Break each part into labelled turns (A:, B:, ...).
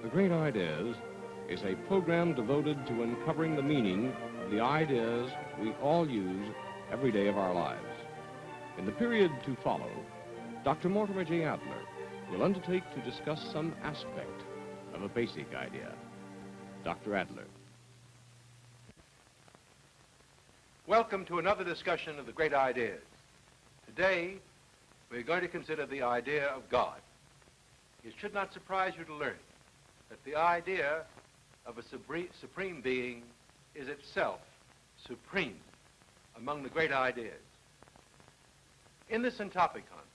A: The Great Ideas is a program devoted to uncovering the meaning of the ideas we all use every day of our lives. In the period to follow, Dr. Mortimer J. Adler will undertake to discuss some aspect of a basic idea. Dr. Adler.
B: Welcome to another discussion of the great ideas. Today, we're going to consider the idea of God. It should not surprise you to learn that the idea of a supreme being is itself supreme among the great ideas. In the Syntopicon,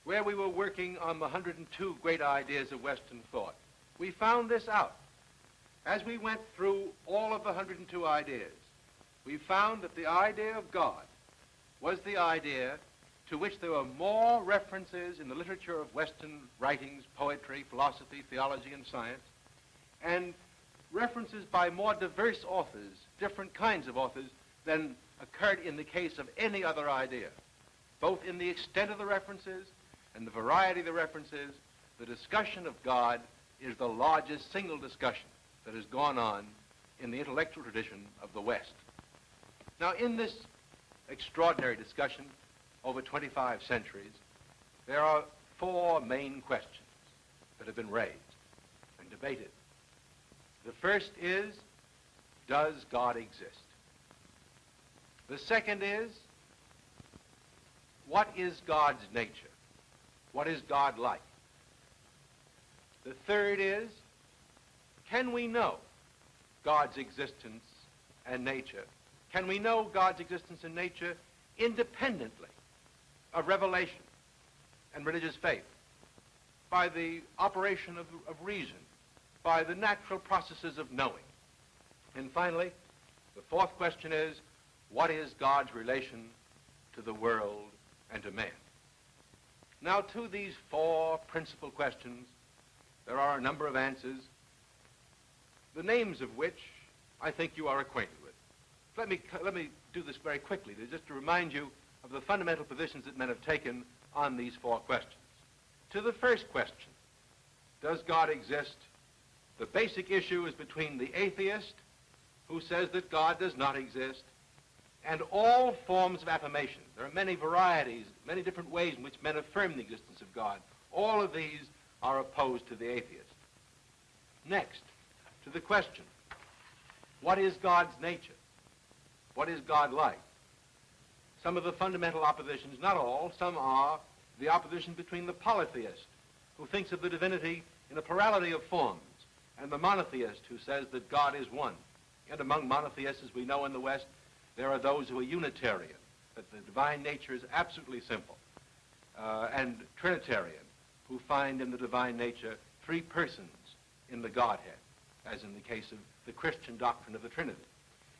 B: where we were working on the 102 great ideas of Western thought, we found this out. As we went through all of the 102 ideas, we found that the idea of God was the idea to which there were more references in the literature of Western writings, poetry, philosophy, theology, and science, and references by more diverse authors, different kinds of authors, than occurred in the case of any other idea. Both in the extent of the references and the variety of the references, the discussion of God is the largest single discussion that has gone on in the intellectual tradition of the West. Now, in this extraordinary discussion over 25 centuries, there are four main questions that have been raised and debated. The first is, does God exist? The second is, what is God's nature? What is God like? The third is, can we know God's existence and nature? Can we know God's existence and nature independently of revelation and religious faith, by the operation of reason, by the natural processes of knowing? And finally, the fourth question is, what is God's relation to the world and to man? Now, to these four principal questions, there are a number of answers, the names of which I think you are acquainted with. Let me do this very quickly, just to remind you of the fundamental positions that men have taken on these four questions. To the first question, does God exist? The basic issue is between the atheist, who says that God does not exist, and all forms of affirmation. There are many varieties, many different ways in which men affirm the existence of God. All of these are opposed to the atheist. Next, to the question, what is God's nature? What is God like? Some of the fundamental oppositions, not all, some are the opposition between the polytheist, who thinks of the divinity in a plurality of forms, and the monotheist, who says that God is one. And among monotheists, as we know in the West, there are those who are Unitarian, that the divine nature is absolutely simple, and Trinitarian, who find in the divine nature three persons in the Godhead, as in the case of the Christian doctrine of the Trinity.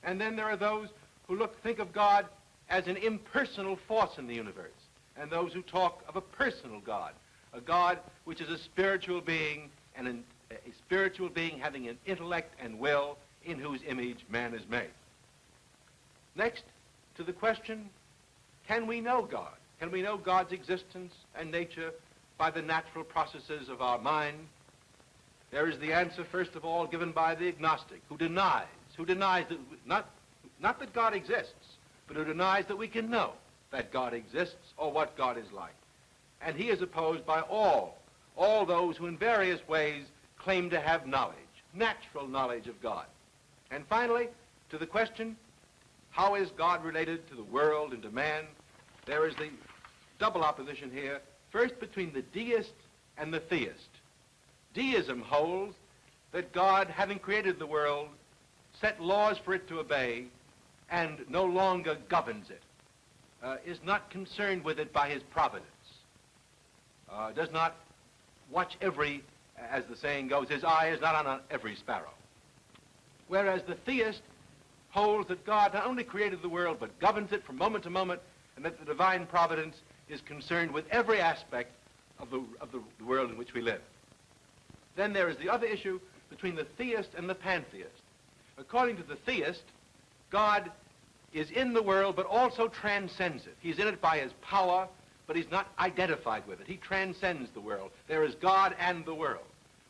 B: And then there are those who think of God as an impersonal force in the universe, and those who talk of a personal God, a God which is a spiritual being, and a spiritual being having an intellect and will, in whose image man is made. Next, to the question, can we know God? Can we know God's existence and nature by the natural processes of our mind? There is the answer, first of all, given by the agnostic, who denies that, not that God exists, but who denies that we can know that God exists or what God is like. And he is opposed by all those who in various ways claim to have knowledge, natural knowledge of God. And finally, to the question, how is God related to the world and to man? There is the double opposition here, first between the deist and the theist. Deism holds that God, having created the world, set laws for it to obey, and no longer governs it, is not concerned with it by his providence, does not watch every, as the saying goes, his eye is not on every sparrow. Whereas the theist holds that God not only created the world, but governs it from moment to moment, and that the divine providence is concerned with every aspect of the world in which we live. Then there is the other issue between the theist and the pantheist. According to the theist, God is in the world, but also transcends it. He's in it by his power, but he's not identified with it. He transcends the world. There is God and the world.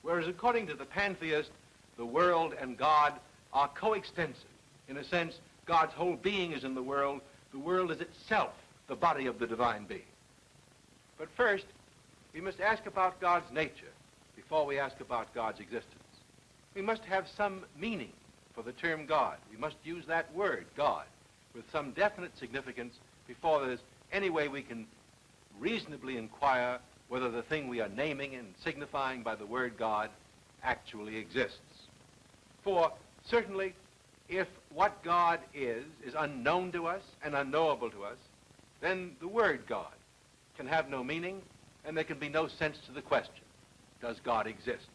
B: Whereas according to the pantheist, the world and God are coextensive. In a sense, God's whole being is in the world is itself the body of the divine being. But first, we must ask about God's nature before we ask about God's existence. We must have some meaning for the term God. We must use that word, God, with some definite significance before there's any way we can reasonably inquire whether the thing we are naming and signifying by the word God actually exists. For certainly, if what God is unknown to us and unknowable to us, then the word God can have no meaning, and there can be no sense to the question, does God exist?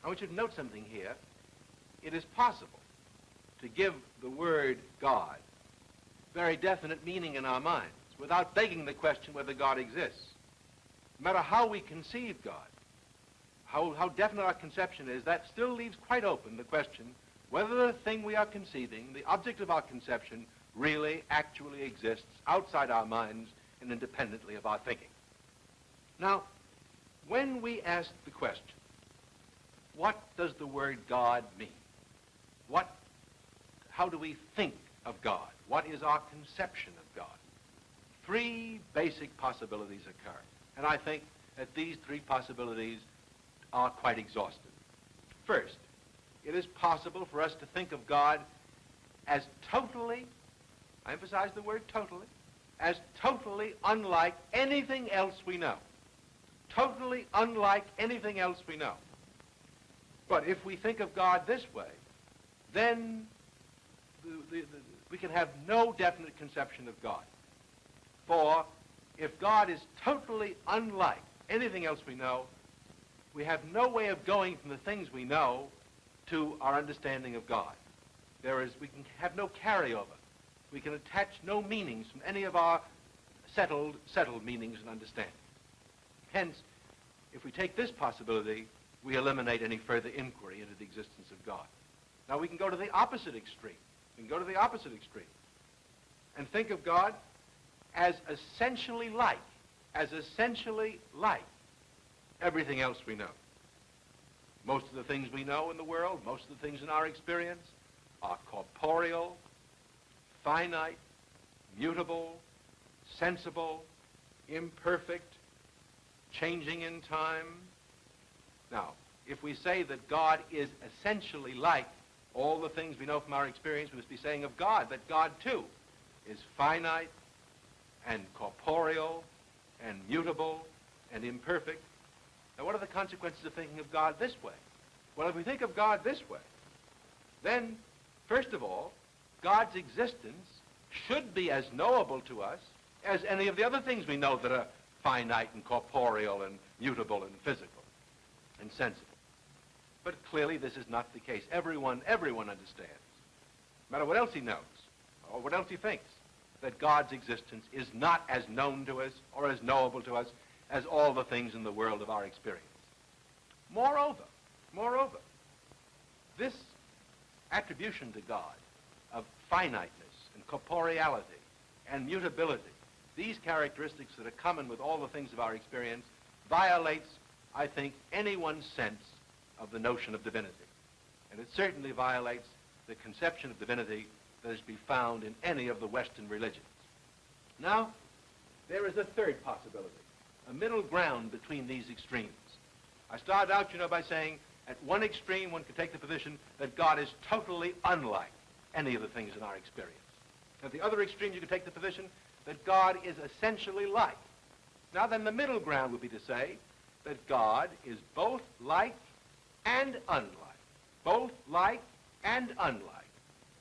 B: I want you to note something here. It is possible to give the word God very definite meaning in our minds without begging the question whether God exists. No matter how we conceive God, how definite our conception is, that still leaves quite open the question whether the thing we are conceiving, the object of our conception, really, actually exists outside our minds and independently of our thinking. Now, when we ask the question, what does the word God mean? How do we think of God? What is our conception of God? Three basic possibilities occur. And I think that these three possibilities are quite exhaustive. First, it is possible for us to think of God as totally, I emphasize the word totally, as totally unlike anything else we know. Totally unlike anything else we know. But if we think of God this way, then we can have no definite conception of God. For if God is totally unlike anything else we know, we have no way of going from the things we know to our understanding of God. We can have no carryover. We can attach no meanings from any of our settled meanings and understanding. Hence, if we take this possibility, we eliminate any further inquiry into the existence of God. Now we can go to the opposite extreme. And think of God as essentially like everything else we know. Most of the things we know in the world, most of the things in our experience are corporeal, finite, mutable, sensible, imperfect, changing in time. Now, if we say that God is essentially like all the things we know from our experience, we must be saying of God that God, too, is finite and corporeal and mutable and imperfect. Now, what are the consequences of thinking of God this way? Well, if we think of God this way, then, first of all, God's existence should be as knowable to us as any of the other things we know that are finite and corporeal and mutable and physical and sensible. But clearly this is not the case. Everyone understands, no matter what else he knows or what else he thinks, that God's existence is not as known to us or as knowable to us as all the things in the world of our experience. Moreover, this attribution to God of finiteness and corporeality and mutability, these characteristics that are common with all the things of our experience, violates, I think, anyone's sense of the notion of divinity. And it certainly violates the conception of divinity that is to be found in any of the Western religions. Now, there is a third possibility, a middle ground between these extremes. I started out, by saying at one extreme one could take the position that God is totally unlike any of the things in our experience. At the other extreme you could take the position that God is essentially like. Now then, the middle ground would be to say that God is both like and unlike. Both like and unlike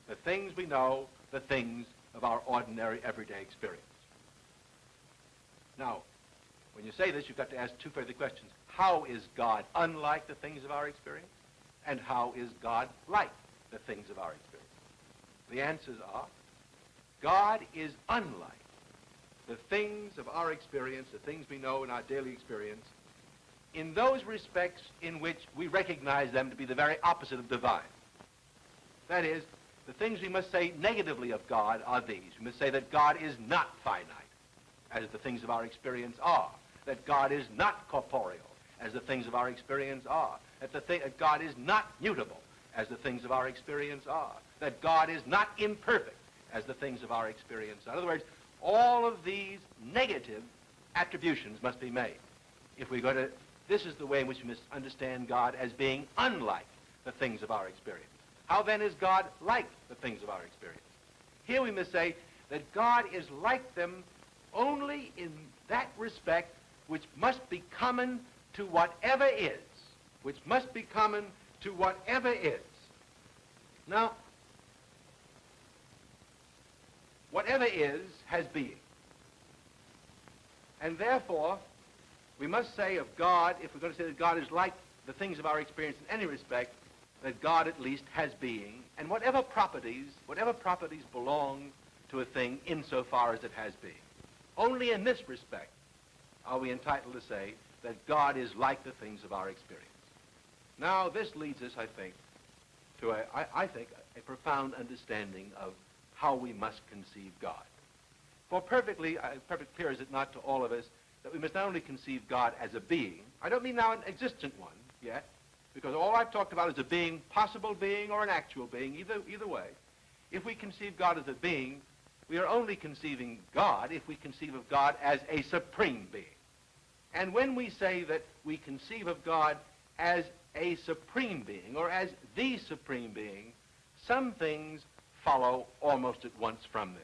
B: the things we know, the things of our ordinary everyday experience. Now, when you say this, you've got to ask two further questions. How is God unlike the things of our experience? And how is God like the things of our experience? The answers are, God is unlike the things of our experience, the things we know in our daily experience, in those respects in which we recognize them to be the very opposite of divine. That is, the things we must say negatively of God are these. We must say that God is not finite, as the things of our experience are, that God is not corporeal, as the things of our experience are, that God is not mutable as the things of our experience are, that God is not imperfect as the things of our experience are. In other words, all of these negative attributions must be made. If we go to, this is the way in which we must understand God as being unlike the things of our experience. How then is God like the things of our experience? Here we must say that God is like them only in that respect which must be common to whatever is, which must be common to whatever is. Now, whatever is has being. And therefore, we must say of God, if we're going to say that God is like the things of our experience in any respect, that God at least has being, and whatever properties belong to a thing insofar as it has being. Only in this respect are we entitled to say that God is like the things of our experience. Now, this leads us, I think, to a profound understanding of how we must conceive God. For perfectly clear is it not to all of us that we must not only conceive God as a being, I don't mean now an existent one yet, because all I've talked about is a being, possible being or an actual being, either way. If we conceive God as a being, we are only conceiving God if we conceive of God as a supreme being. And when we say that we conceive of God as a supreme being or as the supreme being, some things follow almost at once from this.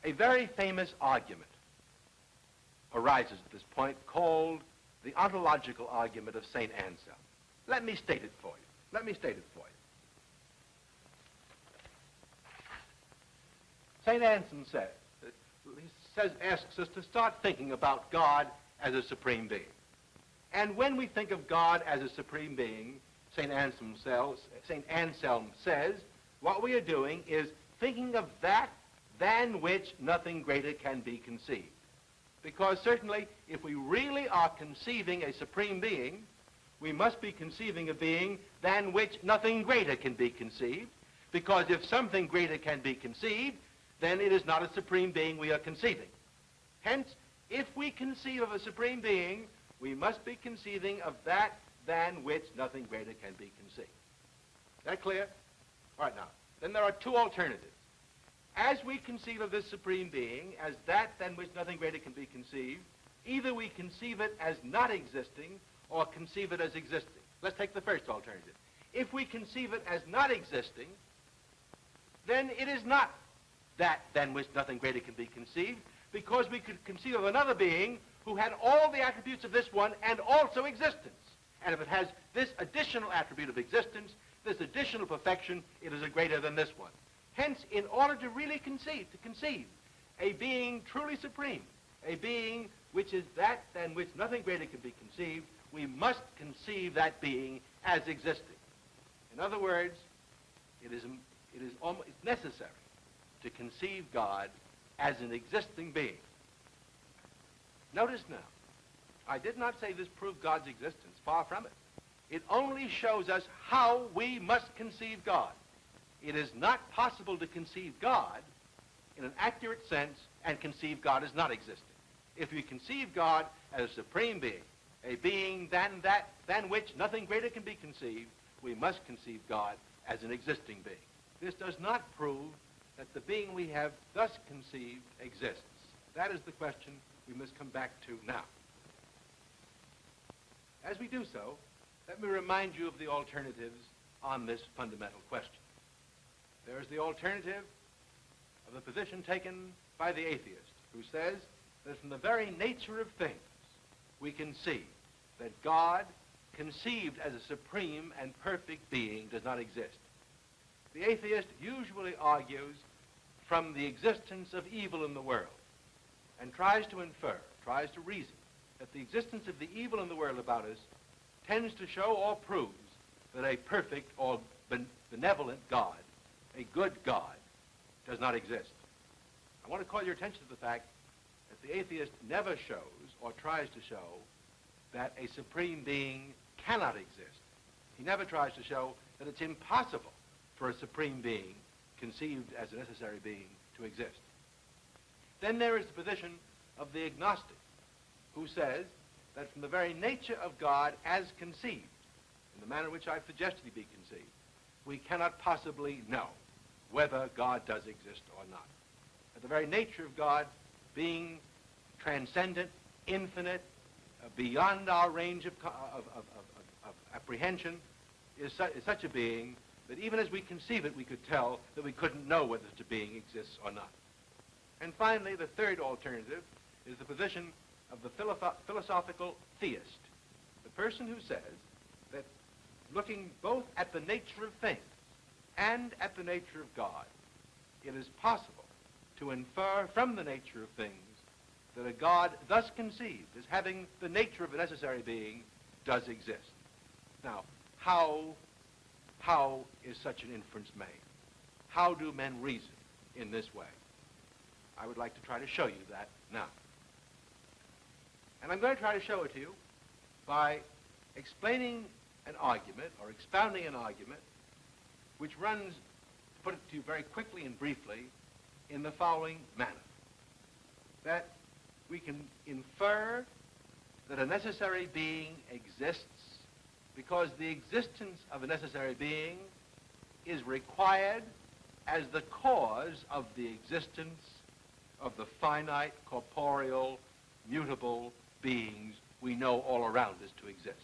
B: A very famous argument arises at this point called the ontological argument of St. Anselm. Let me state it for you. St. Anselm asks us to start thinking about God as a supreme being. And when we think of God as a supreme being, St. Anselm says, what we are doing is thinking of that than which nothing greater can be conceived. Because certainly, if we really are conceiving a supreme being, we must be conceiving a being than which nothing greater can be conceived. Because if something greater can be conceived, then it is not a supreme being we are conceiving. Hence, if we conceive of a supreme being, we must be conceiving of that than which nothing greater can be conceived. That clear? All right, now, then there are two alternatives. As we conceive of this supreme being as that than which nothing greater can be conceived, either we conceive it as not existing or conceive it as existing. Let's take the first alternative. If we conceive it as not existing, then it is not that than which nothing greater can be conceived, because we could conceive of another being who had all the attributes of this one and also existence. And if it has this additional attribute of existence, this additional perfection, it is a greater than this one. Hence, in order to really conceive a being truly supreme, a being which is that than which nothing greater can be conceived, we must conceive that being as existing. In other words, it is almost necessary to conceive God as an existing being. Notice now, I did not say this proved God's existence. Far from it. It only shows us how we must conceive God. It is not possible to conceive God in an accurate sense and conceive God as not existing. If we conceive God as a supreme being, a being than which nothing greater can be conceived, we must conceive God as an existing being. This does not prove that the being we have thus conceived exists. That is the question we must come back to now. As we do so, let me remind you of the alternatives on this fundamental question. There is the alternative of the position taken by the atheist, who says that from the very nature of things, we can see that God, conceived as a supreme and perfect being, does not exist. The atheist usually argues from the existence of evil in the world and tries to infer, tries to reason, that the existence of the evil in the world about us tends to show or proves that a perfect or benevolent God, a good God, does not exist. I want to call your attention to the fact that the atheist never shows or tries to show that a supreme being cannot exist. He never tries to show that it's impossible for a supreme being, conceived as a necessary being, to exist. Then there is the position of the agnostic, who says that from the very nature of God as conceived, in the manner in which I've suggested he be conceived, we cannot possibly know whether God does exist or not. But the very nature of God being transcendent, infinite, beyond our range of apprehension, is such a being that even as we conceive it, we could tell that we couldn't know whether such a being exists or not. And finally, the third alternative is the position of the philosophical theist, the person who says that looking both at the nature of things and at the nature of God, it is possible to infer from the nature of things that a God thus conceived as having the nature of a necessary being does exist. Now, how is such an inference made? How do men reason in this way? I would like to try to show you that now. And I'm going to try to show it to you by explaining an argument or expounding an argument which runs, to put it to you very quickly and briefly, in the following manner. That we can infer that a necessary being exists because the existence of a necessary being is required as the cause of the existence of the finite, corporeal, mutable beings we know all around us to exist.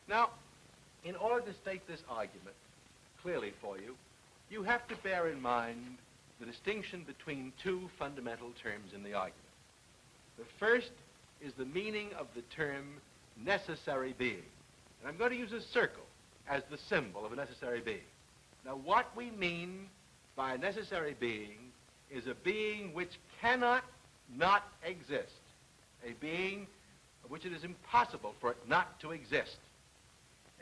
B: Now, in order to state this argument clearly for you, you have to bear in mind the distinction between two fundamental terms in the argument. The first is the meaning of the term necessary being. And I'm going to use a circle as the symbol of a necessary being. Now, what we mean by a necessary being is a being which cannot not exist, a being of which it is impossible for it not to exist,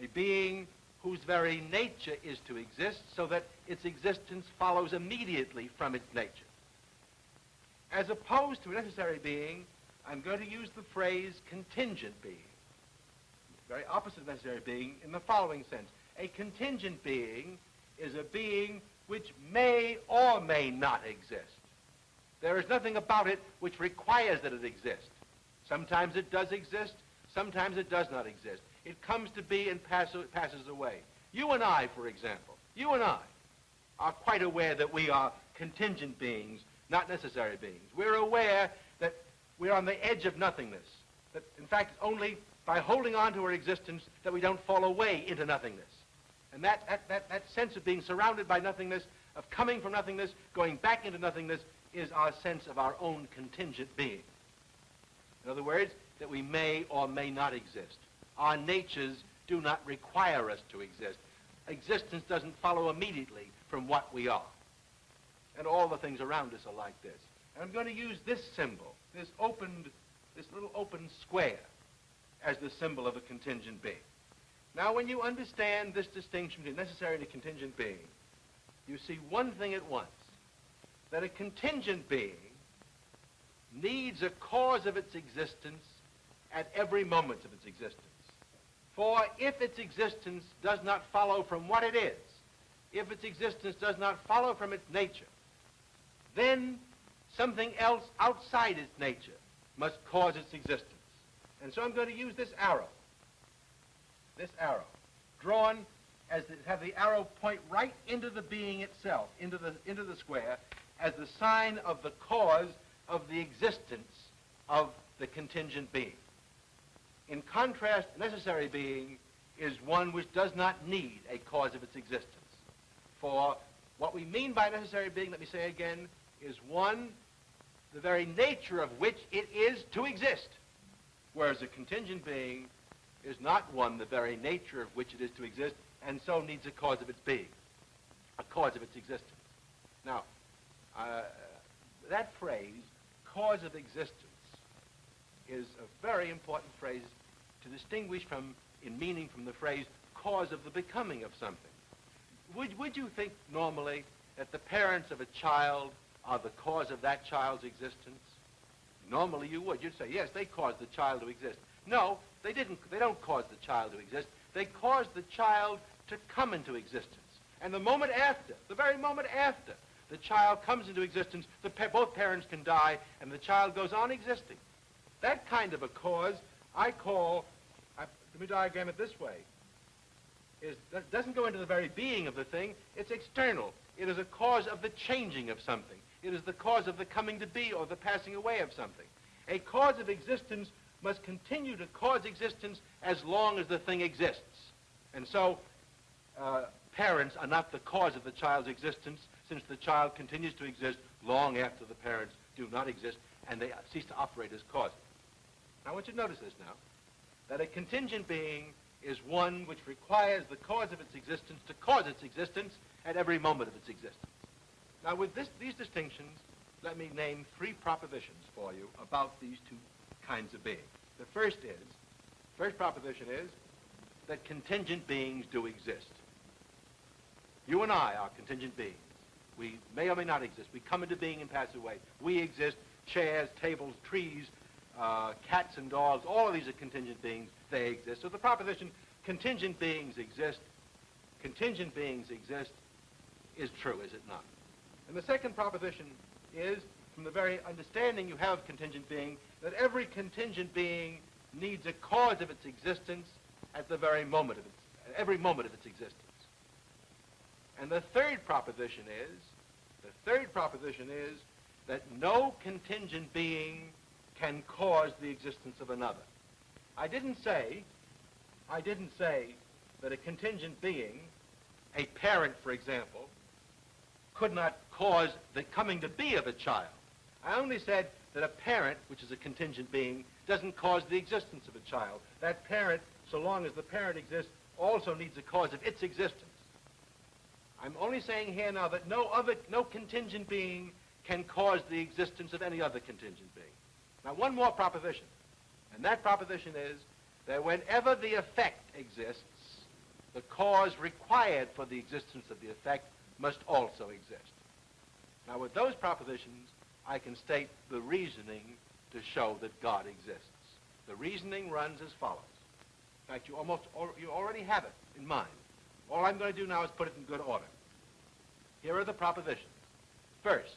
B: a being whose very nature is to exist so that its existence follows immediately from its nature. As opposed to a necessary being, I'm going to use the phrase contingent being, very opposite of necessary being, in the following sense. A contingent being is a being which may or may not exist. There is nothing about it which requires that it exist. Sometimes it does exist, sometimes it does not exist. It comes to be and passes away. You and I, for example, you and I are quite aware that we are contingent beings, not necessary beings. We're aware that we're on the edge of nothingness, that in fact it's only by holding on to our existence that we don't fall away into nothingness. And that sense of being surrounded by nothingness, of coming from nothingness, going back into nothingness, is our sense of our own contingent being. In other words, that we may or may not exist. Our natures do not require us to exist. Existence doesn't follow immediately from what we are. And all the things around us are like this. And I'm going to use this symbol, this little open square, as the symbol of a contingent being. Now, when you understand this distinction between necessary and a contingent being, you see one thing at once, that a contingent being needs a cause of its existence at every moment of its existence. For if its existence does not follow from what it is, if its existence does not follow from its nature, then something else outside its nature must cause its existence. And so I'm going to use this arrow, drawn as have the arrow point right into the being itself, into the square, as the sign of the cause of the existence of the contingent being. In contrast, a necessary being is one which does not need a cause of its existence. For what we mean by necessary being, let me say again, is one, the very nature of which it is to exist. Whereas a contingent being is not one, the very nature of which it is to exist, and so needs a cause of its being, a cause of its existence. Now, that phrase, cause of existence, is a very important phrase to distinguish in meaning from the phrase cause of the becoming of something. Would you think normally that the parents of a child are the cause of that child's existence? Normally you would. You'd say, yes, they caused the child to exist. No, they didn't. They don't cause the child to exist. They caused the child to come into existence. And the moment after, the very moment after the child comes into existence, both parents can die and the child goes on existing. That kind of a cause let me diagram it this way, that doesn't go into the very being of the thing. It's external. It is a cause of the changing of something. It is the cause of the coming to be or the passing away of something. A cause of existence must continue to cause existence as long as the thing exists. And so parents are not the cause of the child's existence, since the child continues to exist long after the parents do not exist, and they cease to operate as causes. Now I want you to notice this now, that a contingent being is one which requires the cause of its existence to cause its existence at every moment of its existence. Now with these distinctions, let me name three propositions for you about these two kinds of beings. The first proposition is that contingent beings do exist. You and I are contingent beings. We may or may not exist. We come into being and pass away. We exist. Chairs, tables, trees, cats and dogs, all of these are contingent beings. They exist. So the proposition, contingent beings exist is true, is it not? And the second proposition is, from the very understanding you have of contingent being, that every contingent being needs a cause of its existence at every moment of its existence. And the third proposition is that no contingent being can cause the existence of another. I didn't say that a contingent being, a parent, for example, could not cause the coming to be of a child. I only said that a parent, which is a contingent being, doesn't cause the existence of a child. That parent, so long as the parent exists, also needs a cause of its existence. I'm only saying here now that no contingent being can cause the existence of any other contingent being. Now, one more proposition, and that proposition is that whenever the effect exists, the cause required for the existence of the effect must also exist. Now, with those propositions, I can state the reasoning to show that God exists. The reasoning runs as follows. In fact, you already have it in mind. All I'm going to do now is put it in good order. Here are the propositions. First,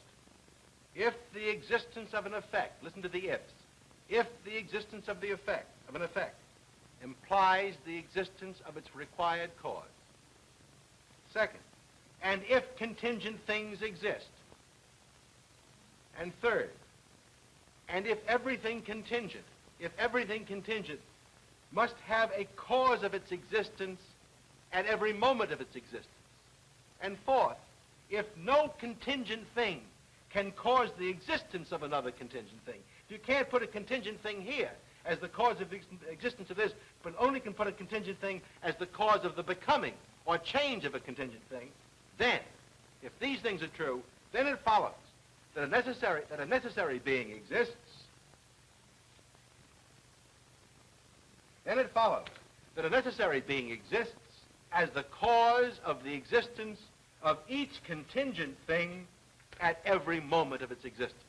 B: if the existence of an effect, listen to the ifs, if the existence of an effect implies the existence of its required cause. Second, and if contingent things exist. And third, and if everything contingent must have a cause of its existence at every moment of its existence. And fourth, if no contingent thing can cause the existence of another contingent thing. If you can't put a contingent thing here as the cause of the existence of this, but only can put a contingent thing as the cause of the becoming or change of a contingent thing, then, if these things are true, then it follows that a necessary being exists. Then it follows that a necessary being exists as the cause of the existence of each contingent thing at every moment of its existence.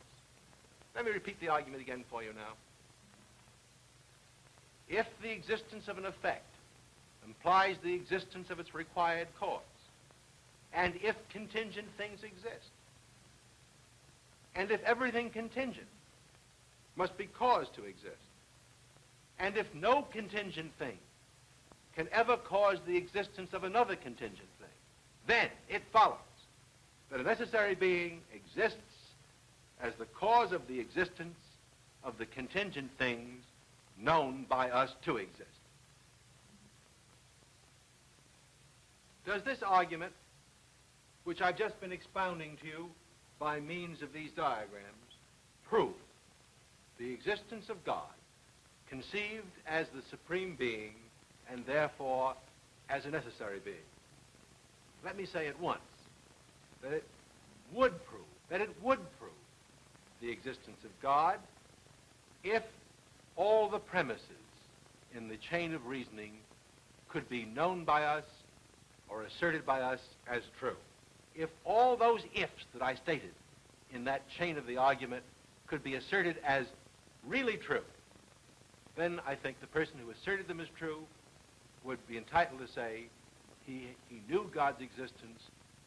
B: Let me repeat the argument again for you now. If the existence of an effect implies the existence of its required cause, and if contingent things exist, and if everything contingent must be caused to exist, and if no contingent thing can ever cause the existence of another contingent thing, then it follows that a necessary being exists as the cause of the existence of the contingent things known by us to exist. Does this argument, which I've just been expounding to you by means of these diagrams, prove the existence of God, conceived as the supreme being and therefore as a necessary being? Let me say at once that it would prove the existence of God if all the premises in the chain of reasoning could be known by us or asserted by us as true. If all those ifs that I stated in that chain of the argument could be asserted as really true, then I think the person who asserted them as true would be entitled to say he knew God's existence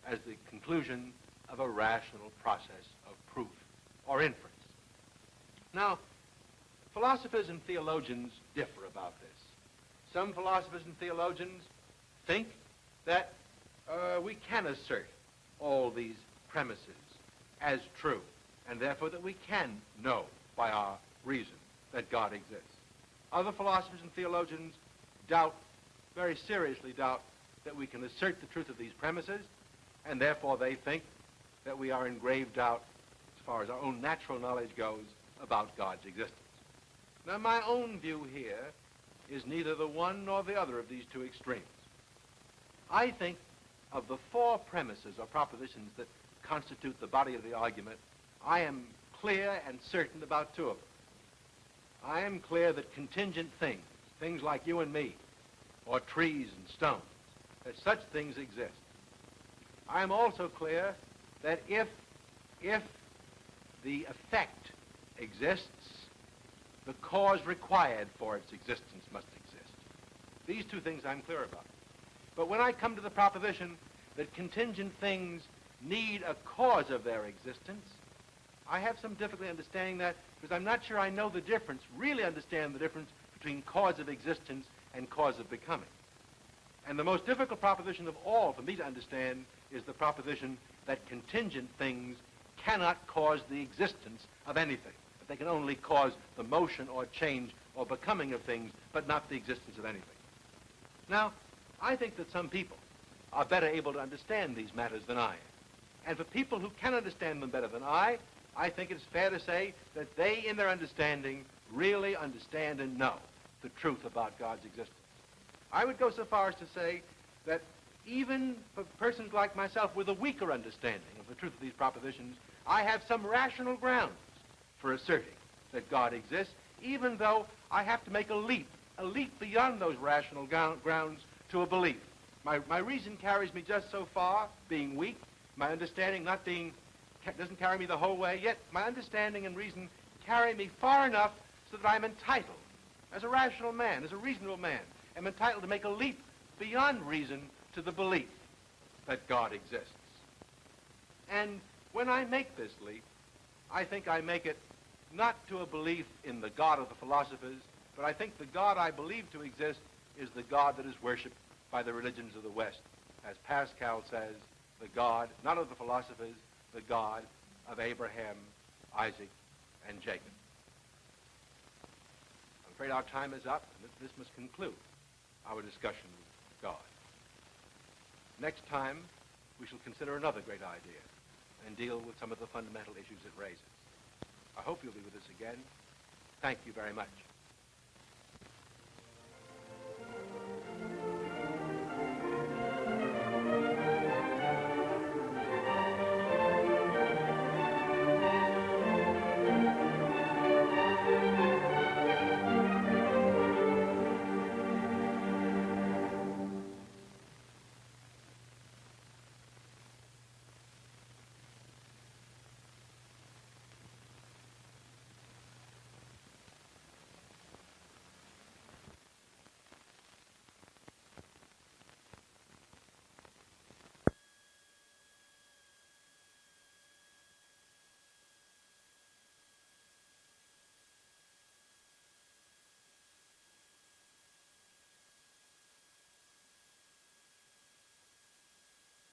B: as the conclusion of a rational process of proof or inference. Now, philosophers and theologians differ about this. Some philosophers and theologians think that we can assert all these premises as true, and therefore that we can know by our reason that God exists. Other philosophers and theologians doubt, very seriously doubt, that we can assert the truth of these premises, and therefore they think that we are in grave doubt, as far as our own natural knowledge goes, about God's existence. Now, my own view here is neither the one nor the other of these two extremes. I think of the four premises or propositions that constitute the body of the argument, I am clear and certain about two of them. I am clear that contingent things, things like you and me, or trees and stones, that such things exist. I am also clear that if the effect exists, the cause required for its existence must exist. These two things I'm clear about. But when I come to the proposition that contingent things need a cause of their existence, I have some difficulty understanding that because I'm not sure I know the difference, really understand the difference between cause of existence and cause of becoming. And the most difficult proposition of all for me to understand is the proposition that contingent things cannot cause the existence of anything. That they can only cause the motion or change or becoming of things, but not the existence of anything. Now, I think that some people are better able to understand these matters than I am. And for people who can understand them better than I think it's fair to say that they, in their understanding, really understand and know the truth about God's existence. I would go so far as to say that even for persons like myself with a weaker understanding of the truth of these propositions, I have some rational grounds for asserting that God exists, even though I have to make a leap beyond those rational grounds to a belief. My reason carries me just so far, being weak, my understanding doesn't carry me the whole way, yet my understanding and reason carry me far enough so that I'm entitled, as a rational man, as a reasonable man, am entitled to make a leap beyond reason to the belief that God exists. And when I make this leap, I think I make it not to a belief in the God of the philosophers, but I think the God I believe to exist is the God that is worshipped by the religions of the West. As Pascal says, the God, not of the philosophers, the God of Abraham, Isaac, and Jacob. I'm afraid our time is up, and this must conclude our discussion of God. Next time, we shall consider another great idea and deal with some of the fundamental issues it raises. I hope you'll be with us again. Thank you very much.